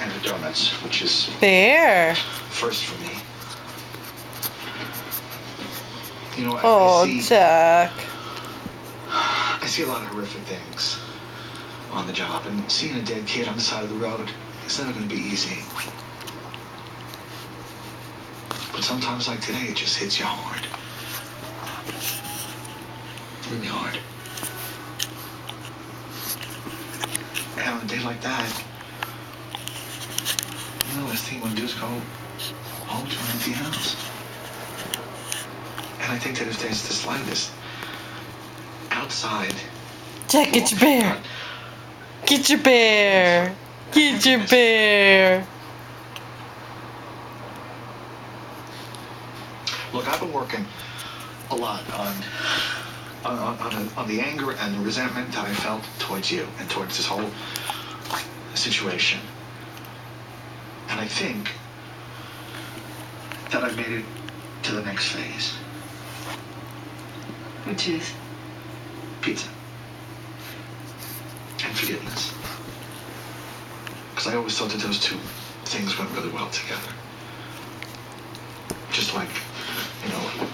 and the donuts, which is Bear. first for me. You know, Oh, Jack. I see a lot of horrific things on the job, and seeing a dead kid on the side of the road is never going to be easy. But sometimes, like today, it just hits you hard. Really hard. And on a day like that, you know, the last thing you want to do is go home to an empty house. And I think that if there's the slightest outside... Jack, get your bear. Get your bear. Get your bear. Look, I've been working a lot on the anger and the resentment that I felt towards you and towards this whole situation. And I think that I've made it to the next phase. Which is? Pizza. And forgiveness. Because I always thought that those two things went really well together. Just like, you know,